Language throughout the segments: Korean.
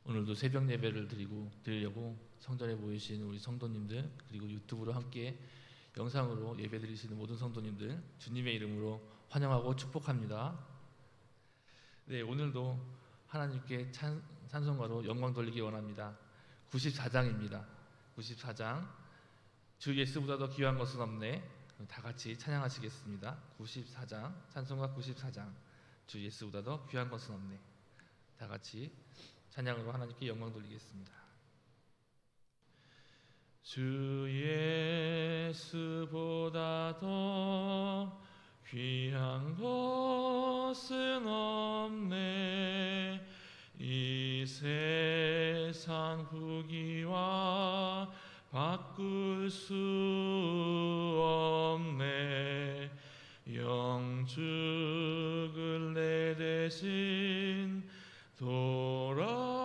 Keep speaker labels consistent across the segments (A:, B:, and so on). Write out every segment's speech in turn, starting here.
A: 오늘도 새벽 예배를 드리려고 성전에 모이신 우리 성도님들, 그리고 유튜브로 함께 영상으로 예배 드리시는 모든 성도님들 주님의 이름으로 환영하고 축복합니다. 네, 오늘도 하나님께 찬송가로 영광 돌리기 원합니다. 94장입니다. 94장. 주 예수보다 더 귀한 것은 없네. 다 같이 찬양하시겠습니다. 94장, 찬송가 94장. 주 예수보다 더 귀한 것은 없네. 다 같이 찬양으로 하나님께 영광 돌리겠습니다. 주 예수보다 더 귀한 것은 없네. 이 세상 후기와 바꿀 수 없네. 영죽을 내 대신 돌아가신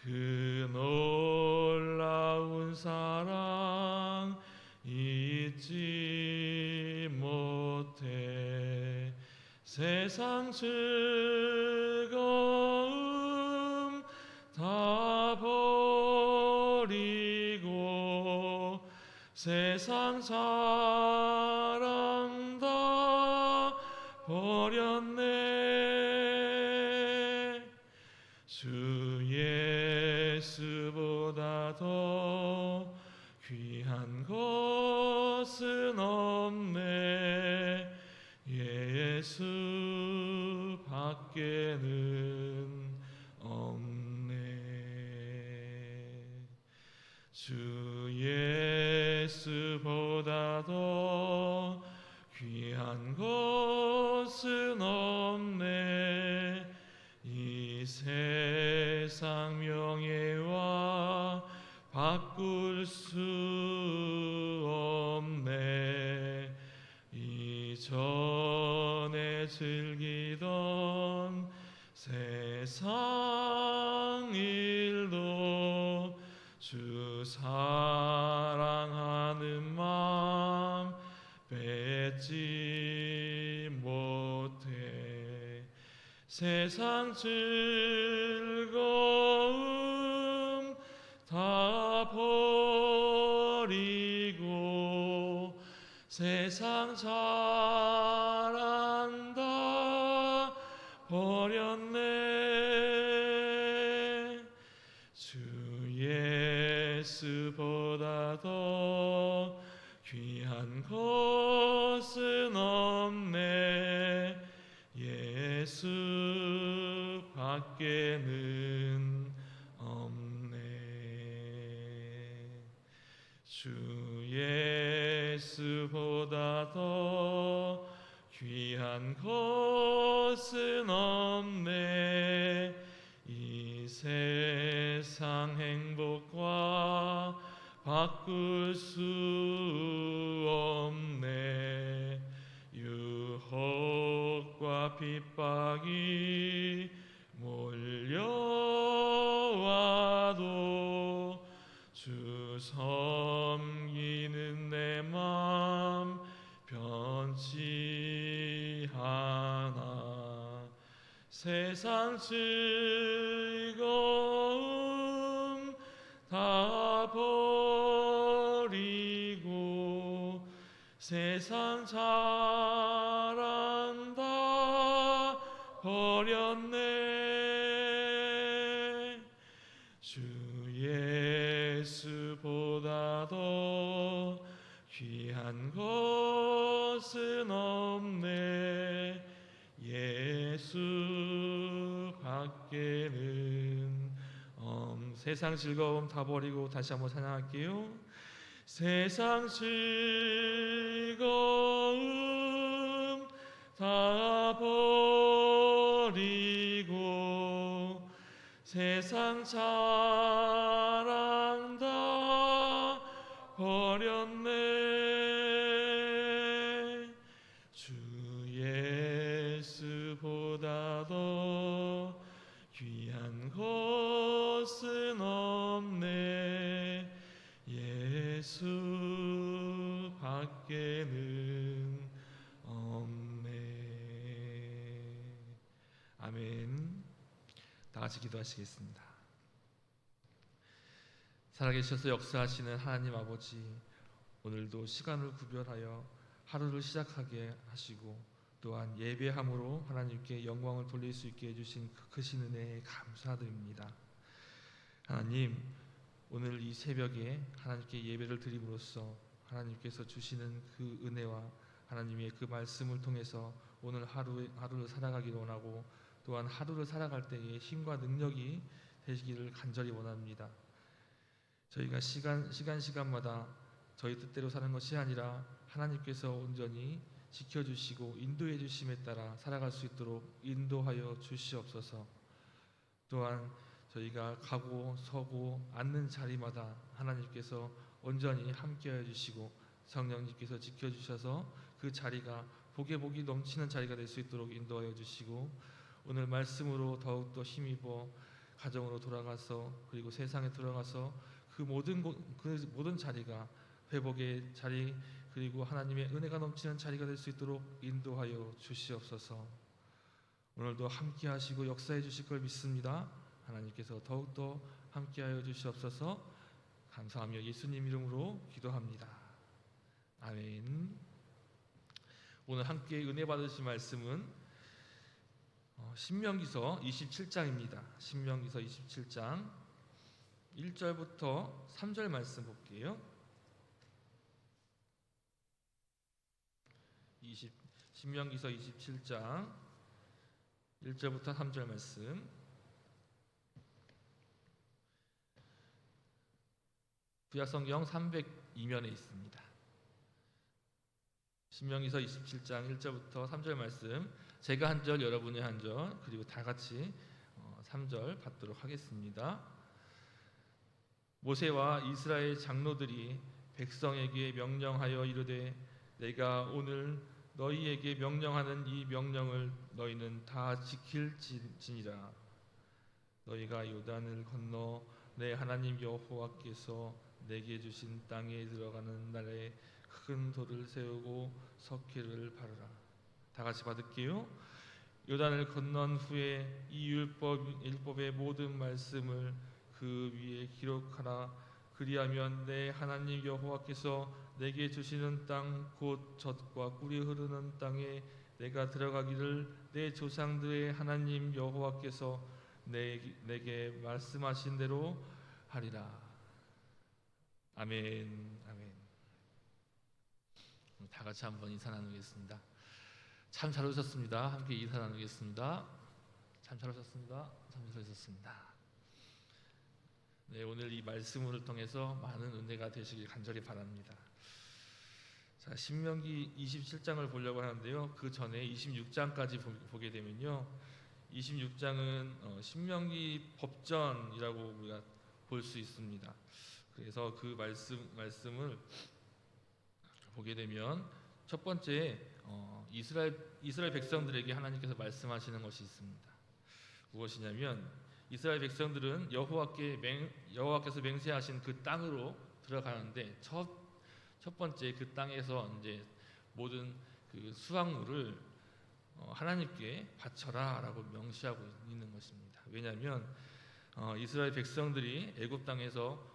A: 그 놀라운 사랑 잊지 못해. 세상 즐거움 다 버리고 세상 사랑 다 버렸네. 주 예수보다 더 귀한 것은 없네. 예수 밖에는 없네. 주 예수보다 더 귀한 것은 없네. 이 세상 명예와 바꿀 수 없네. 이전에 즐기던 세상 일도 주 사랑하는 마음 뺏지 못해. 세상 즐거움 다 버리고 세상 사랑 다 버렸네. 주 예수보다 더 귀한 것은 없네. 예수 밖에는 없네. 주 예수보다 더 귀한 것은 없네. 이 세상 행복과 바꿀 수 없네. 유혹과 핍박이 몰려와도 주 섬기는 내 맘 변치 않아. 세상 즐거움 다 버리고 세상 사랑 다 버렸네. 주 예수보다 더 귀한 것은 없네. 예수 밖에는 세상 즐거움 다 버리고 다시 한번 찬양할게요. 세상 즐거움 다 버리고 세상 사랑 다 버렸네. 주 예수보다 더 귀한 것은 없네. 예수 밖에는 없네. 아멘. 다 같이 기도하시겠습니다. 살아계셔서 역사하시는 하나님 아버지, 오늘도 시간을 구별하여 하루를 시작하게 하시고 또한 예배함으로 하나님께 영광을 돌릴 수 있게 해주신 그 크신 은혜에 감사드립니다. 하나님, 오늘 이 새벽에 하나님께 예배를 드림으로써 하나님께서 주시는 그 은혜와 하나님의 그 말씀을 통해서 오늘 하루를 살아가기를 원하고 또한 하루를 살아갈 때에 힘과 능력이 되시기를 간절히 원합니다. 저희가 시간마다 저희 뜻대로 사는 것이 아니라 하나님께서 온전히 지켜주시고 인도해 주심에 따라 살아갈 수 있도록 인도하여 주시옵소서. 또한 저희가 가고 서고 앉는 자리마다 하나님께서 온전히 함께하여 주시고 성령님께서 지켜주셔서 그 자리가 복이 넘치는 자리가 될 수 있도록 인도하여 주시고 오늘 말씀으로 더욱더 힘입어 가정으로 돌아가서 그리고 세상에 들어가서 그 모든 자리가 회복의 자리 그리고 하나님의 은혜가 넘치는 자리가 될 수 있도록 인도하여 주시옵소서. 오늘도 함께 하시고 역사해 주실 걸 믿습니다. 하나님께서 더욱더 함께하여 주시옵소서. 감사하며 예수님 이름으로 기도합니다. 아멘. 오늘 함께 은혜 받으실 말씀은 신명기서 27장입니다. 신명기서 27장 1절부터 3절 말씀 볼게요. 신명기서 27장 1절부터 3절 말씀. 구약성경 302면에 있습니다. 신명기서 27장 1절부터 3절 말씀, 제가 한 절, 여러분이 한 절, 그리고 다 같이 3절 받도록 하겠습니다. 모세와 이스라엘 장로들이 백성에게 명령하여 이르되 내가 오늘 너희에게 명령하는 이 명령을 너희는 다 지킬지니라. 너희가 요단을 건너 내 하나님 여호와께서 내게 주신 땅에 들어가는 날에 큰 돌을 세우고 석회를 바르라. 다 같이 받을게요. 요단을 건넌 후에 이 율법의 모든 말씀을 그 위에 기록하라. 그리하면 내 하나님 여호와께서 내게 주시는 땅 곧 젖과 꿀이 흐르는 땅에 내가 들어가기를 내 조상들의 하나님 여호와께서 내게 말씀하신 대로 하리라. 아멘. 아멘. 다 같이 한번 인사 나누겠습니다. 참 잘 오셨습니다. 함께 인사 나누겠습니다. 참 잘 오셨습니다. 참 잘 오셨습니다. 네, 오늘 이 말씀을 통해서 많은 은혜가 되시길 간절히 바랍니다. 자, 신명기 27장을 보려고 하는데요. 그 전에 26장까지 보게 되면요. 26장은 신명기 법전이라고 우리가 볼 수 있습니다. 그래서 그 말씀을 보게 되면 첫 번째 이스라엘 백성들에게 하나님께서 말씀하시는 것이 있습니다. 무엇이냐면 이스라엘 백성들은 여호와께서 맹세하신 그 땅으로 들어가는데 첫 번째 그 땅에서 이제 모든 그 수확물을 하나님께 바쳐라라고 명시하고 있는 것입니다. 왜냐하면 이스라엘 백성들이 애굽 땅에서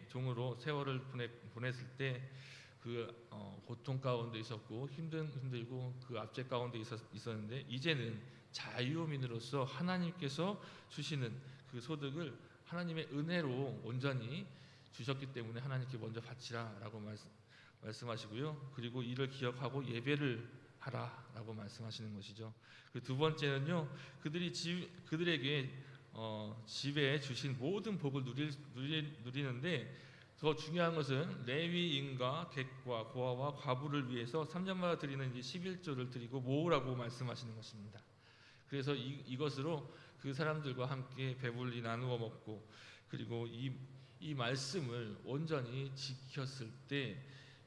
A: 종으로 세월을 보냈을 때 그 고통 가운데 있었고 힘들고 그 압제 가운데 있었는데 이제는 자유민으로서 하나님께서 주시는 그 소득을 하나님의 은혜로 온전히 주셨기 때문에 하나님께 먼저 바치라라고 말씀하시고요. 그리고 이를 기억하고 예배를 하라라고 말씀하시는 것이죠. 그 두 번째는요. 그들에게 집에 주신 모든 복을 누리는데 더 중요한 것은 레위인과 객과 고아와 과부를 위해서 3년마다 드리는 11조를 드리고 모으라고 말씀하시는 것입니다. 그래서 이것으로 그 사람들과 함께 배불리 나누어 먹고 그리고 이 말씀을 온전히 지켰을 때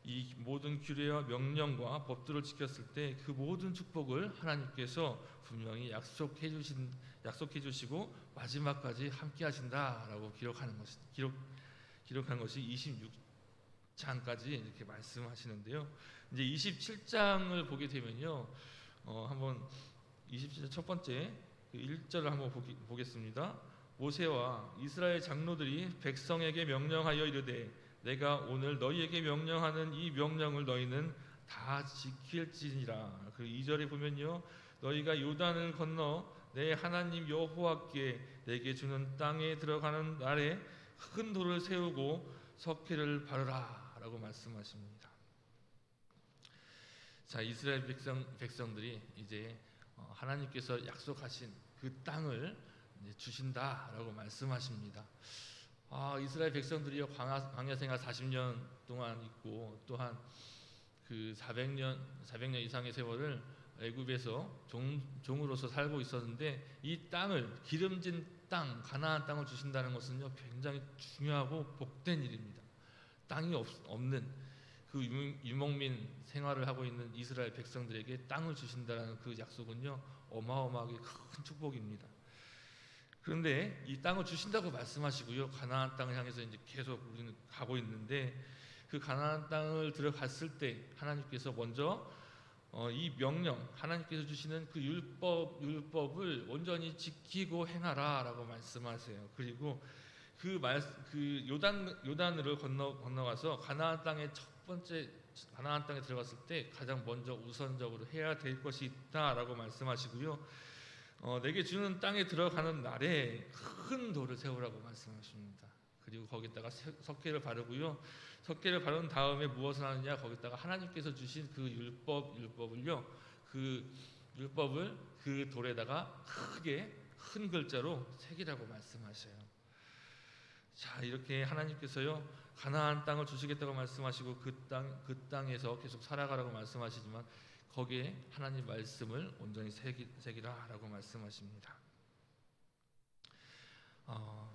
A: 이 모든 규례와 명령과 법들을 지켰을 때 그 모든 축복을 하나님께서 분명히 약속해 주시고 마지막까지 함께 하신다라고 기록한 것이 26장까지 이렇게 말씀하시는데요. 이제 27장을 보게 되면요. 한번 20절 첫 번째 1절을 한번 보겠습니다. 모세와 이스라엘 장로들이 백성에게 명령하여 이르되 내가 오늘 너희에게 명령하는 이 명령을 너희는 다 지킬지니라. 그 2절에 보면요, 너희가 요단을 건너 내 하나님 여호와께 내게 주는 땅에 들어가는 날에 큰 돌을 세우고 석회를 바르라 라고 말씀하십니다. 자, 이스라엘 백성들이 이제 하나님께서 약속하신 그 땅을 주신다라고 말씀하십니다. 이스라엘 백성들이요, 광야 생활 40년 동안 있고 또한 그 400년 이상의 세월을 애굽에서 종으로서 살고 있었는데, 이 땅을, 기름진 땅, 가나안 땅을 주신다는 것은요 굉장히 중요하고 복된 일입니다. 땅이 없는 그 유목민 생활을 하고 있는 이스라엘 백성들에게 땅을 주신다는 그 약속은요 어마어마하게 큰 축복입니다. 그런데 이 땅을 주신다고 말씀하시고요, 가나안 땅을 향해서 이제 계속 우리는 가고 있는데, 그 가나안 땅을 들어갔을 때 하나님께서 먼저 이 명령, 하나님께서 주시는 그 율법을 온전히 지키고 행하라라고 말씀하세요. 그리고 그 요단으로 건너가서 가나안 땅의 첫 번째 가나안 땅에 들어갔을 때 가장 먼저 우선적으로 해야 될 것이 있다라고 말씀하시고요, 내게 주는 땅에 들어가는 날에 큰 돌을 세우라고 말씀하십니다. 그리고 거기다가 석회를 바르고요, 석회를 바른 다음에 무엇을 하느냐, 거기다가 하나님께서 주신 그 율법을요, 그 율법을 그 돌에다가 크게 큰 글자로 새기라고 말씀하셔요. 자, 이렇게 하나님께서요 가나안 땅을 주시겠다고 말씀하시고 그 땅에서 계속 살아가라고 말씀하시지만 거기에 하나님 말씀을 온전히 새기라라고 말씀하십니다.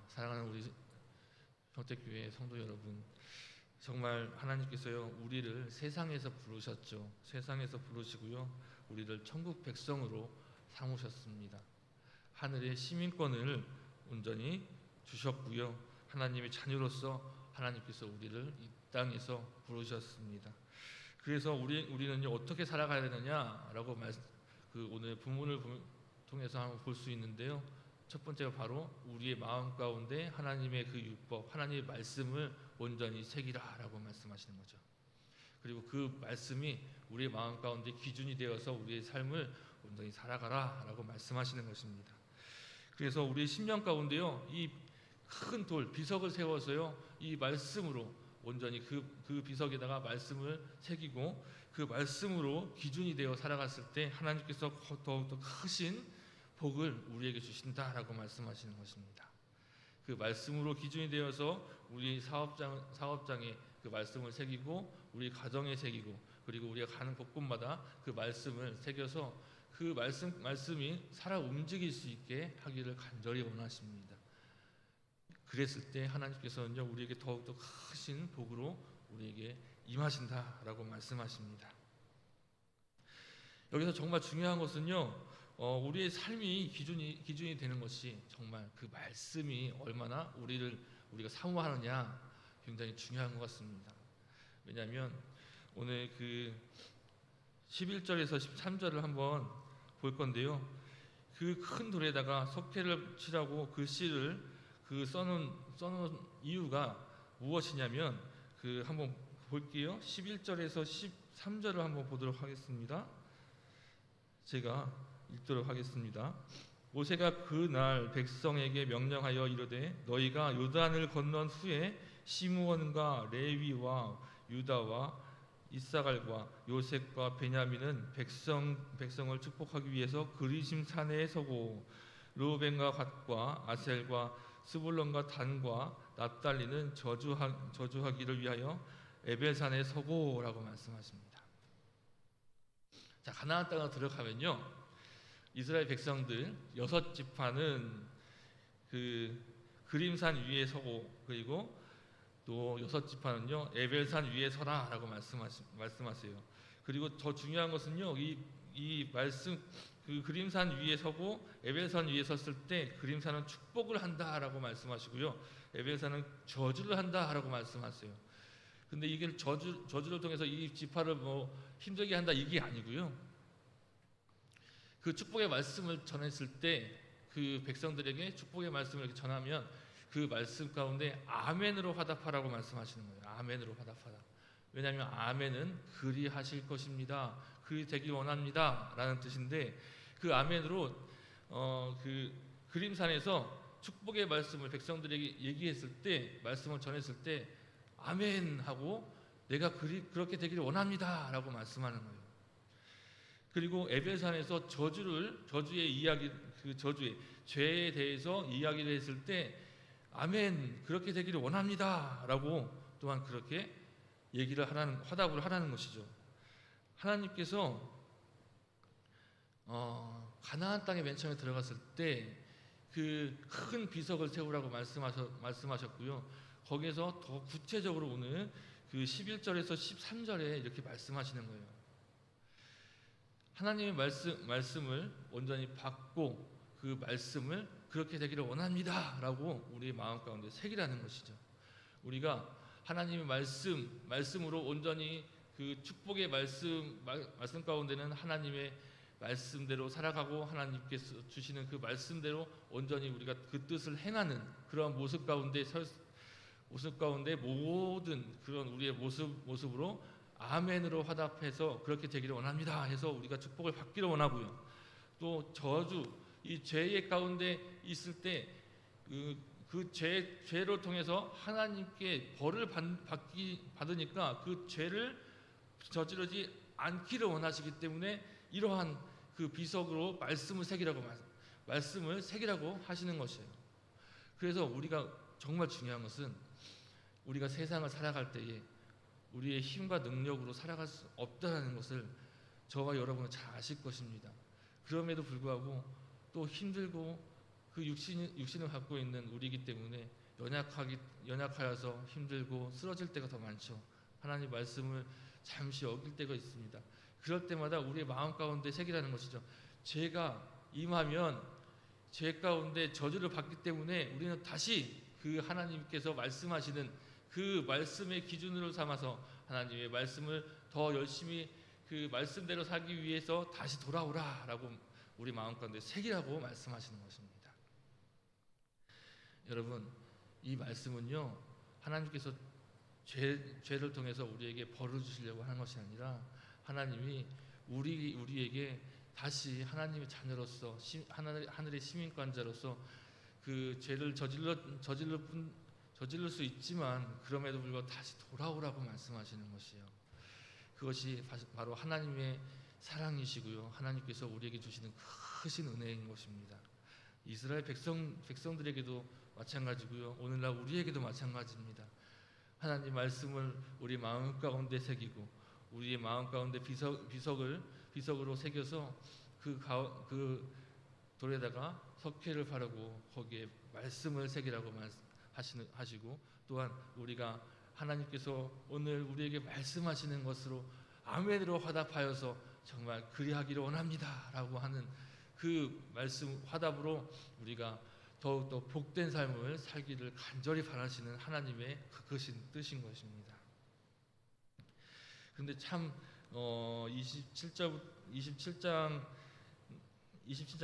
A: 사랑하는 우리 평택교회 성도 여러분, 정말 하나님께서요 우리를 세상에서 부르셨죠. 세상에서 부르시고요 우리를 천국 백성으로 삼으셨습니다. 하늘의 시민권을 온전히 주셨고요, 하나님의 자녀로서 하나님께서 우리를 이 땅에서 부르셨습니다. 그래서 우리는요 어떻게 살아가야 되느냐라고 오늘 본문을 통해서 한번 볼 수 있는데요, 첫 번째가 바로 우리의 마음 가운데 하나님의 그 율법, 하나님의 말씀을 온전히 새기라라고 말씀하시는 거죠. 그리고 그 말씀이 우리의 마음 가운데 기준이 되어서 우리의 삶을 온전히 살아가라라고 말씀하시는 것입니다. 그래서 우리의 심령 가운데요 이 큰 돌, 비석을 세워서요 이 말씀으로 온전히 그 비석에다가 말씀을 새기고 그 말씀으로 기준이 되어 살아갔을 때 하나님께서 더욱더 크신 복을 우리에게 주신다라고 말씀하시는 것입니다. 그 말씀으로 기준이 되어서 우리 사업장에 그 말씀을 새기고 우리 가정에 새기고 그리고 우리가 가는 곳곳마다 그 말씀을 새겨서 그 말씀이 살아 움직일 수 있게 하기를 간절히 원하십니다. 그랬을 때 하나님께서는요 우리에게 더욱더 크신 복으로 우리에게 임하신다라고 말씀하십니다. 여기서 정말 중요한 것은요, 우리의 삶이 기준이 되는 것이 정말 그 말씀이 얼마나 우리가 사모하느냐 굉장히 중요한 것 같습니다. 왜냐하면 오늘 그 11절에서 13절을 한번 볼 건데요, 그 큰 돌에다가 석회를 칠하고 글씨를 써놓은 이유가 무엇이냐면 한번 볼게요. 11절에서 13절을 한번 보도록 하겠습니다. 제가 읽도록 하겠습니다. 모세가 그날 백성에게 명령하여 이르되 너희가 요단을 건넌 후에 시므온과 레위와 유다와 이사갈과 요셉과 베냐민은 백성을 축복하기 위해서 그리심 산에 서고, 르우벤과 갓과 아셀과 스불론과 단과 납달리는 저주하기를 위하여 에벨산에 서고라고 말씀하십니다. 자, 가나안 땅에 들어가면요 이스라엘 백성들 6지파는 그 그림산 위에 서고, 그리고 또 6지파는요 에벨산 위에 서라라고 말씀하세요. 그리고 더 중요한 것은요 이 말씀, 그 그림산 위에 서고 에벨산 위에 섰을 때 그림산은 축복을 한다라고 말씀하시고요, 에벨산은 저주를 한다라고 말씀하세요. 근데 이게 저주를 통해서 이 지파를 힘들게 한다 이게 아니고요, 그 축복의 말씀을 전했을 때 그 백성들에게 축복의 말씀을 이렇게 전하면 그 말씀 가운데 아멘으로 화답하라고 말씀하시는 거예요. 아멘으로 화답하라. 왜냐하면 아멘은 그리하실 것입니다. 그리 되길 원합니다. 라는 뜻인데 그 아멘으로 그 그림산에서 축복의 말씀을 백성들에게 얘기했을 때 말씀을 전했을 때 아멘 하고 내가 그렇게 되기를 원합니다. 라고 말씀하는 거예요. 그리고 에벨산에서 저주의 이야기, 그 저주의 죄에 대해서 이야기를 했을 때 아멘 그렇게 되기를 원합니다 라고 또한 그렇게 화답을 하라는 것이죠. 하나님께서 가나안 땅에 맨 처음에 들어갔을 때 그 큰 비석을 세우라고 말씀하셨고요. 거기에서 더 구체적으로 오늘 그 11절에서 13절에 이렇게 말씀하시는 거예요. 하나님의 말씀을 온전히 받고 그 말씀을 그렇게 되기를 원합니다 라고 우리의 마음 가운데 새기라는 것이죠. 우리가 하나님의 말씀으로 온전히 그 축복의 말씀 가운데는 하나님의 말씀대로 살아가고 하나님께서 주시는 그 말씀대로 온전히 우리가 그 뜻을 행하는 그러한 모습 가운데 모든 그런 우리의 모습으로 아멘으로 화답해서 그렇게 되기를 원합니다 해서 우리가 축복을 받기를 원하고요. 또 이 죄의 가운데 있을 때 그 죄를 통해서 하나님께 벌을 받으니까 그 죄를 저지르지 않기를 원하시기 때문에 이러한 그 비석으로 말씀을 새기라고 하시는 것이에요. 그래서 우리가 정말 중요한 것은 우리가 세상을 살아갈 때에 우리의 힘과 능력으로 살아갈 수 없다는 것을 저와 여러분은 잘 아실 것입니다. 그럼에도 불구하고 또 힘들고 그 육신을 갖고 있는 우리이기 때문에 연약하여서 힘들고 쓰러질 때가 더 많죠. 하나님 말씀을 잠시 어길 때가 있습니다. 그럴 때마다 우리의 마음 가운데 새기라는 것이죠. 죄가 임하면 죄 가운데 저주를 받기 때문에 우리는 다시 그 하나님께서 말씀하시는 그 말씀의 기준으로 삼아서 하나님의 말씀을 더 열심히 그 말씀대로 살기 위해서 다시 돌아오라라고 우리 마음 가운데 새기라고 말씀하시는 것입니다. 여러분, 이 말씀은요 하나님께서 죄를 통해서 우리에게 벌을 주시려고 하는 것이 아니라 하나님이 우리에게 다시 하나님의 자녀로서 하늘의 시민권자로서 그 죄를 저질러 수 있지만 그럼에도 불구하고 다시 돌아오라고 말씀하시는 것이에요. 그것이 바로 하나님의 사랑이시고요. 하나님께서 우리에게 주시는 크신 은혜인 것입니다. 이스라엘 백성들에게도 마찬가지고요. 오늘날 우리에게도 마찬가지입니다. 하나님 말씀을 우리 마음 가운데 새기고 우리의 마음 가운데 비석으로 새겨서 그 돌에다가 석회를 바르고 거기에 말씀을 새기라고 하시고 또한 우리가 하나님께서 오늘 우리에게 말씀하시는 것으로 아멘으로 화답하여서 정말 그리하기를 원합니다 라고 하는 그 말씀 화답으로 우리가 더욱더 복된 삶을 살기를 간절히 바라시는 하나님의 그 뜻인 것입니다. 그런데 참 27장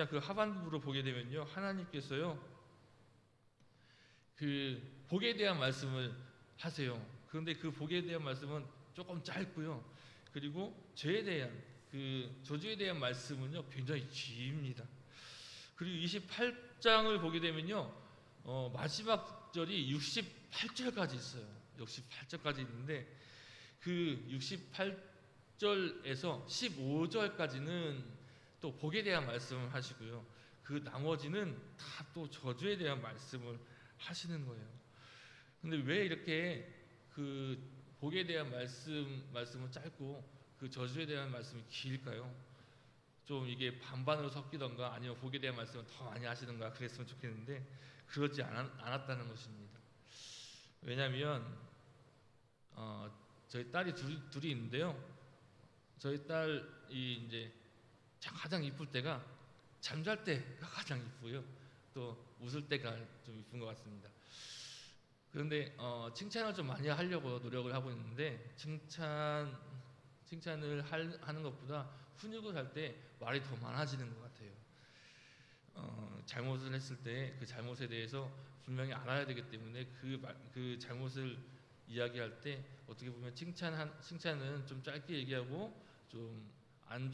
A: 그 하반부로 보게 되면요 하나님께서요 그 복에 대한 말씀을 하세요. 그런데 그 복에 대한 말씀은 조금 짧고요. 그리고 죄에 대한 그 저주에 대한 말씀은요 굉장히 깁니다. 그리고 28장을 보게 되면요 마지막 절이 68절까지 있어요. 68절까지 있는데 그 68절에서 15절까지는 또 복에 대한 말씀을 하시고요. 그 나머지는 다 또 저주에 대한 말씀을 하시는 거예요. 근데 왜 이렇게 그 복에 대한 말씀은 짧고 그 저주에 대한 말씀이 길까요? 좀 이게 반반으로 섞이던가 아니면 복에 대한 말씀을 더 많이 하시던가 그랬으면 좋겠는데 그러지 않았다는 것입니다. 왜냐하면 저희 딸이 둘이 있는데요. 저희 딸이 이제 가장 이쁠 때가 잠잘 때가 가장 이쁘고요. 또 웃을 때가 좀 이쁜 것 같습니다. 그런데 칭찬을 좀 많이 하려고 노력을 하고 있는데 칭찬을 하는 것보다 훈육을 할 때 말이 더 많아지는 것 같아요. 잘못을 했을 때 그 잘못에 대해서 분명히 알아야 되기 때문에 그 잘못을 이야기할 때 어떻게 보면 칭찬은 좀 짧게 얘기하고 좀 안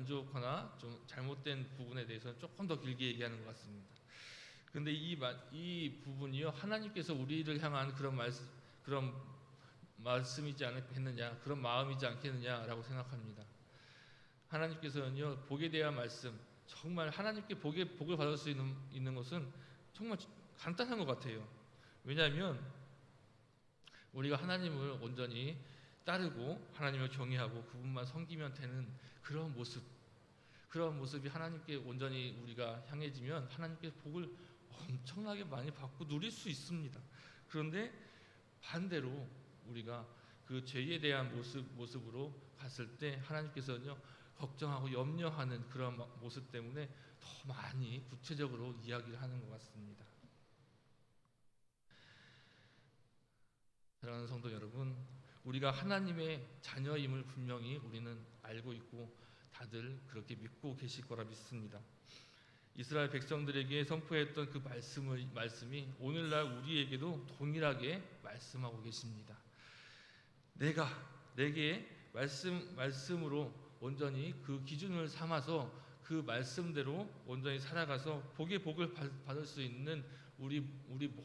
A: 좋거나 좀 잘못된 부분에 대해서는 조금 더 길게 얘기하는 것 같습니다. 그런데 이 부분이요, 하나님께서 우리를 향한 그런 말씀이지 않겠느냐, 그런 마음이지 않겠느냐라고 생각합니다. 하나님께서는요, 복에 대한 말씀, 정말 하나님께 복을 받을 수 있는 것은 정말 간단한 것 같아요. 왜냐하면 우리가 하나님을 온전히 따르고 하나님을 경외하고 그분만 섬기면 되는 그런 모습이 하나님께 온전히 우리가 향해지면 하나님께 복을 엄청나게 많이 받고 누릴 수 있습니다. 그런데 반대로 우리가 그 죄에 대한 모습으로 갔을 때 하나님께서는요, 걱정하고 염려하는 그런 모습 때문에 더 많이 구체적으로 이야기를 하는 것 같습니다. 사랑하는 성도 여러분, 우리가 하나님의 자녀임을 분명히 우리는 알고 있고 다들 그렇게 믿고 계실 거라 믿습니다. 이스라엘 백성들에게 선포했던 그 말씀이 오늘날 우리에게도 동일하게 말씀하고 계십니다. 내게 말씀으로 온전히 그 기준을 삼아서 그 말씀대로 온전히 살아가서 복의 복을 받을 수 있는 우리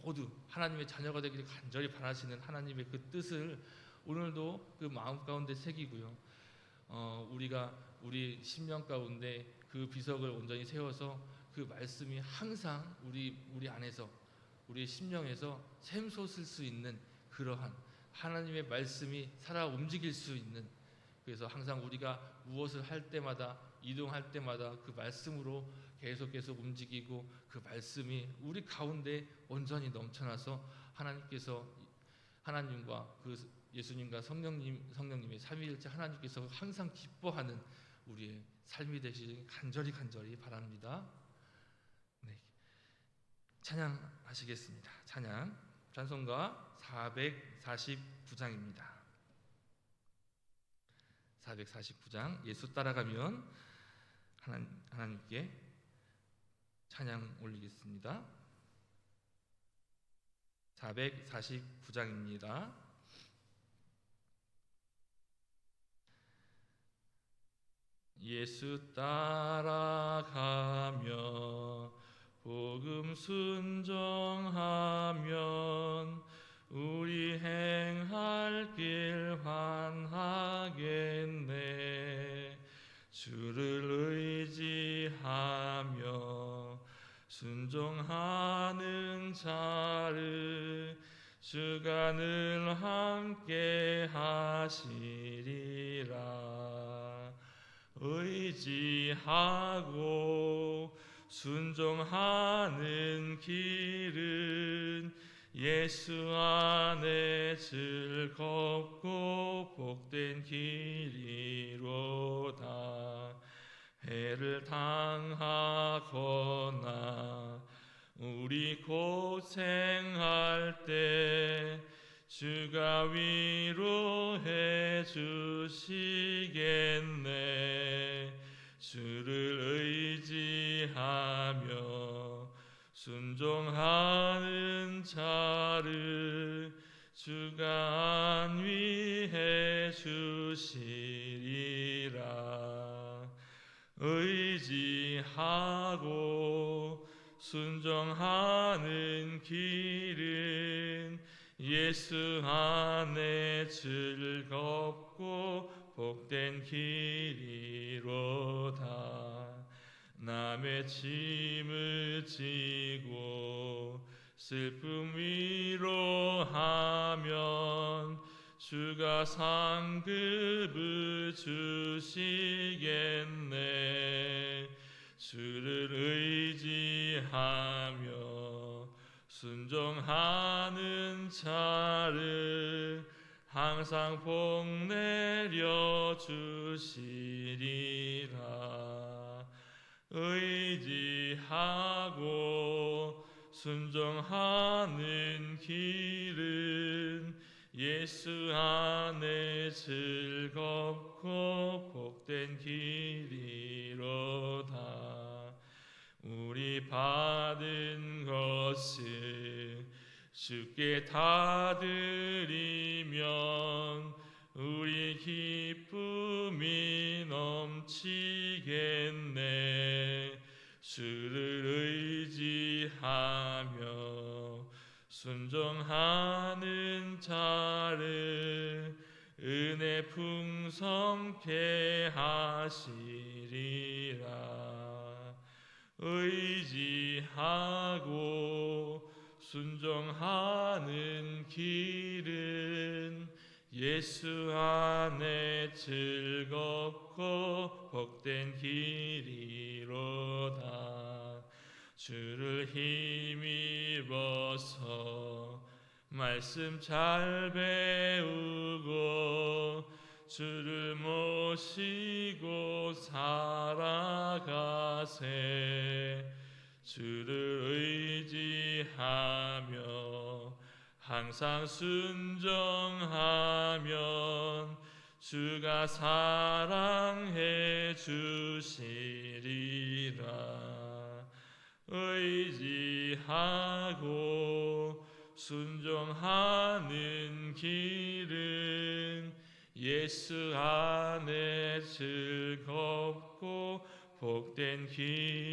A: 모두 하나님의 자녀가 되기를 간절히 바라시는 하나님의 그 뜻을 오늘도 그 마음 가운데 새기고요. 우리가 우리 심령 가운데 그 비석을 온전히 세워서 그 말씀이 항상 우리 안에서, 우리 심령에서 샘솟을 수 있는 그러한 하나님의 말씀이 살아 움직일 수 있는, 그래서 항상 우리가 무엇을 할 때마다, 이동할 때마다 그 말씀으로 계속 움직이고 그 말씀이 우리 가운데 온전히 넘쳐나서 하나님과 그 예수님과 성령님의 삼위일체 하나님께서 항상 기뻐하는 우리의 삶이 되시길 간절히 바랍니다. 네. 찬양하시겠습니다. 찬송가 449장입니다. 449장 예수 따라가면 하나님께 찬양 올리겠습니다. 449장입니다. 예수 따라가며 복음 순종하면 우리 행할 길 환하겠네. 주를 의지하며 순종하는 자를 주가 늘 함께 하시리라. 의지하고 순종하는 길은 예수 안에 즐겁고 복된 길이로다. 해를 당하거나 우리 고생할 때 주가 위로해 주시겠네. 주를 의지하며 순종하는 자를 주가 안위해 주시리라. 의지하고 순종하는 길은 예수 안에 즐겁고 복된 길이로다. 남의 짐을 지고 슬픔 위로하면 주가 상급을 주시겠네. 주를 의지하며 순종하는 자를 항상 복 내려 주시리라. 의지하고 순종하는 길은 예수 안에 즐겁고 복된 길이로다. 우리 받은 것을 주께 다 드리면 우리 기쁨이 넘치겠네. 주를 의지하며 순종하는 자를 은혜 풍성케 하시리라. 의지하고 순종하는 길은 예수 안에 즐겁고 복된 길이로다. 주를 힘입어서 말씀 잘 배우고 주를 모시고 살아가세. 주를 의지하며 항상 순종하면 주가 사랑해 주시리라. 의지하고 순종하는 길은 예수 안에 즐겁고 복된 길